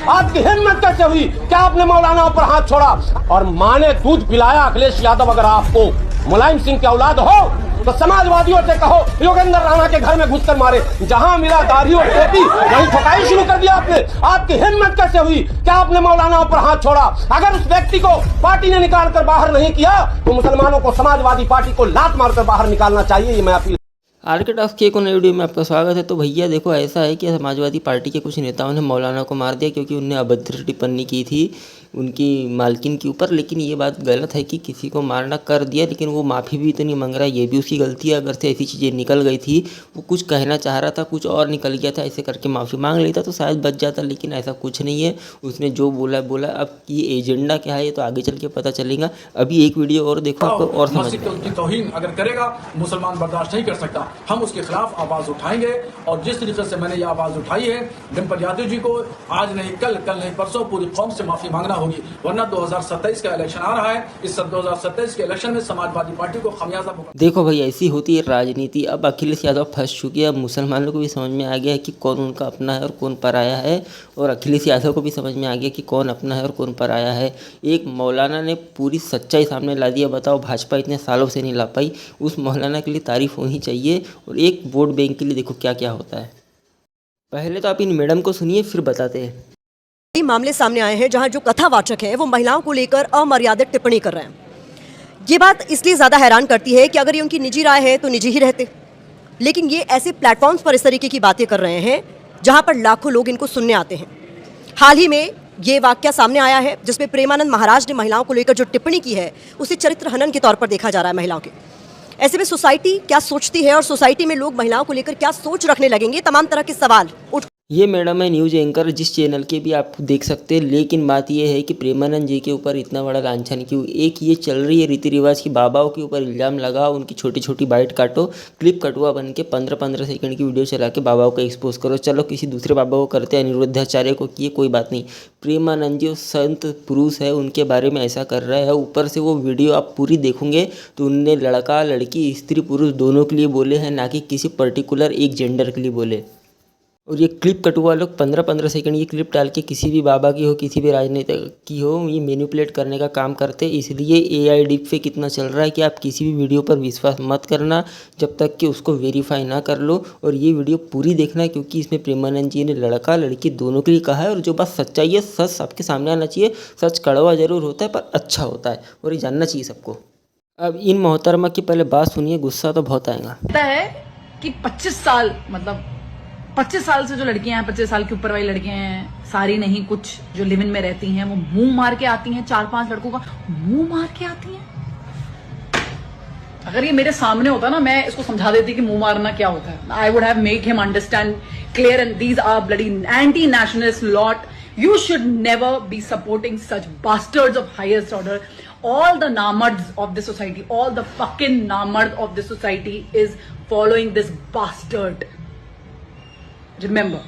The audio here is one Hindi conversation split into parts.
आपकी हिम्मत कैसे हुई? क्या आपने मौलाना पर हाथ छोड़ा? और माँ ने दूध पिलाया अखिलेश यादव, अगर आपको मुलायम सिंह की औलाद हो तो समाजवादियों से कहो योगेंद्र राणा के घर में घुसकर मारे। जहां मिला दाढ़ी और टोपी वहीं ठोकाई शुरू कर दिया आपने। आपकी हिम्मत कैसे हुई? क्या आपने मौलाना पर हाथ छोड़ा? अगर उस व्यक्ति को पार्टी ने निकाल कर बाहर नहीं किया तो मुसलमानों को समाजवादी पार्टी को लात मारकर बाहर निकालना चाहिए। ये मैं अपील। आरके टॉक्स के एक नई वीडियो में आपका स्वागत है। तो भैया देखो, ऐसा है कि समाजवादी पार्टी के कुछ नेताओं ने मौलाना को मार दिया क्योंकि उनने अभद्र टिप्पणी की थी उनकी मालकिन के ऊपर। लेकिन ये बात गलत है कि किसी को मारना कर दिया, लेकिन वो माफ़ी भी तो नहीं मांग रहा है, ये भी उसकी गलती है। अगर से ऐसी चीज़ें निकल गई थी, वो कुछ कहना चाह रहा था, कुछ और निकल गया था, ऐसे करके माफ़ी मांग लेता तो शायद बच जाता, लेकिन ऐसा कुछ नहीं है। उसने जो बोला बोला। अब ये एजेंडा क्या है ये तो आगे चल के पता चलेगा। अभी एक वीडियो और देखो, आपको और समझ में आएगा। तौहीन अगर करेगा मुसलमान बर्दाश्त नहीं कर सकता। हम उसके खिलाफ आवाज उठाएंगे और जिस तरीके से मैंने ये आवाज उठाई है, डिम्पल यादव जी को आज नहीं कल नहीं परसों पूरी कौम से माफी मांगना होगी, वरना 2027 का इलेक्शन आ रहा है। इस 2027 के इलेक्शन में समाजवादी पार्टी को खमियाजा भुगतना। देखो भाई, ऐसी होती है राजनीति। अब अखिलेश यादव फंस चुकी है। अब मुसलमानों को भी समझ में आ गया है कि कौन उनका अपना है और कौन पराया है, और अखिलेश यादव को भी समझ में आ गया कि कौन अपना है और कौन पराया है। एक मौलाना ने पूरी सच्चाई सामने ला दिया। बताओ, भाजपा इतने सालों से नहीं ला पाई, उस मौलाना के लिए तारीफ होनी चाहिए। और एक वोट बैंक के लिए देखो क्या क्या होता है। पहले तो आप इन मैडम को सुनिए, फिर बताते हैं। कई मामले सामने आए हैं जहां जो कथावाचक हैं वो महिलाओं को लेकर अमर्यादित टिप्पणी कर रहे हैं। ये बात इसलिए ज़्यादा हैरान करती है कि अगर ये उनकी निजी राय है तो निजी ही रहते, लेकिन ये ऐसे प्लेटफॉर्म्स पर इस तरीके की बातें कर रहे हैं जहां पर लाखों लोग इनको सुनने आते हैं। हाल ही में ये वाकया सामने आया है जिसमें प्रेमानंद महाराज ने महिलाओं को लेकर जो टिप्पणी की है उसे चरित्र हनन के तौर पर देखा जा रहा है महिलाओं के। ऐसे में सोसाइटी क्या सोचती है और सोसाइटी में लोग महिलाओं को लेकर क्या सोच रखने लगेंगे, तमाम तरह के सवाल उठ। ये मैडम है न्यूज़ एंकर, जिस चैनल के भी आप देख सकते हैं। लेकिन बात ये है कि प्रेमानंद जी के ऊपर इतना बड़ा लांछन क्यों? एक ये चल रही है रीति रिवाज की, बाबाओं के ऊपर इल्ज़ाम लगा, उनकी छोटी छोटी बाइट काटो, क्लिप कटुआ बन के 15-15 सेकंड की वीडियो चला के बाबाओं को एक्सपोज करो। चलो किसी दूसरे बाबा को करते हैं, अनिरुद्धाचार्य को किए, कोई बात नहीं। प्रेमानंद जी संत पुरुष है, उनके बारे में ऐसा कर रहा है। ऊपर से वो वीडियो आप पूरी देखोगे तो उनने लड़का लड़की स्त्री पुरुष दोनों के लिए बोले हैं, ना कि किसी पर्टिकुलर एक जेंडर के लिए बोले। और ये क्लिप कटुआ लोग 15-15 सेकंड की क्लिप डाल के किसी भी बाबा की हो, किसी भी राजनेता की हो, ये मैनिपुलेट करने का काम करते। इसलिए AI डीप फेक कितना चल रहा है कि आप किसी भी वीडियो पर विश्वास मत करना जब तक कि उसको वेरीफाई ना कर लो। और ये वीडियो पूरी देखना है क्योंकि इसमें प्रेमानंद जी ने लड़का लड़की दोनों के लिए कहा है। और जो बात सच्चाई है, सच आपके सामने आना चाहिए। सच कड़वा जरूर होता है पर अच्छा होता है, और ये जानना चाहिए सबको। अब इन मोहतरमा की पहले बात सुनिए, गुस्सा तो बहुत आएगा। है कि 25 साल मतलब 25 साल से जो लड़कियां हैं, 25 साल के ऊपर वाली लड़कियां हैं, सारी नहीं, कुछ जो लिव इन में रहती हैं, वो मुंह मार के आती हैं। 4-5 लड़कों का मुंह मार के आती हैं। अगर ये मेरे सामने होता ना, मैं इसको समझा देती कि मुंह मारना क्या होता है। I would have made him understand clear, and these are bloody anti nationalist lot. You should never be supporting such bastards of highest order. All the namards of the society, all the fucking namards of the society is following this bastard. Remember,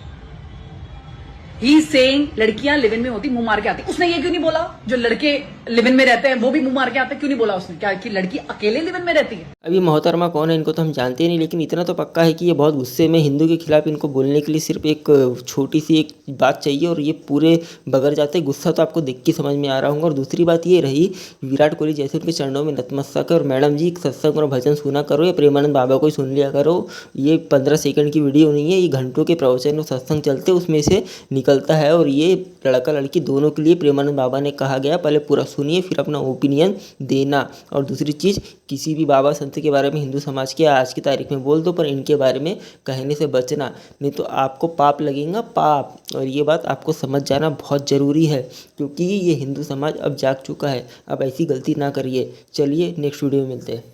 he is saying लड़कियां लिव इन में होती मुंह मार के आती। उसने ये क्यों नहीं बोला जो लड़के लिव इन में रहते हैं वो भी मुंह मार के आते हैं? क्यों नहीं बोला उसने? क्या कि लड़की अकेले लिव इन में रहती है? अभी मोहतरमा कौन है इनको तो हम जानते नहीं, लेकिन इतना तो पक्का है कि ये बहुत गुस्से में, हिंदू के खिलाफ इनको बोलने के लिए सिर्फ एक छोटी सी एक बात चाहिए और ये पूरे बगड़ जाते। गुस्सा तो आपको देख के समझ में आ रहा होगा। और दूसरी बात ये रही, विराट कोहली जैसे उनके चरणों में नतमस्तक है। और मैडम जी सत्संग और भजन सुना करो, या प्रेमानंद बाबा को ही सुन लिया करो। ये 15 सेकंड की वीडियो नहीं है, ये घंटों के प्रवचन और सत्संग चलते उसमें से निकलता है। और ये लड़का लड़की दोनों के लिए प्रेमानंद बाबा ने कहा गया। पहले पूरा सुनिए फिर अपना ओपिनियन देना। और दूसरी चीज़, किसी भी बाबा संत के बारे में हिंदू समाज के आज की तारीख में बोल दो, पर इनके बारे में कहने से बचना, नहीं तो आपको पाप लगेगा, पाप। और ये बात आपको समझ जाना बहुत ज़रूरी है क्योंकि ये हिंदू समाज अब जाग चुका है। अब ऐसी गलती ना करिए। चलिए नेक्स्ट वीडियो में मिलते हैं।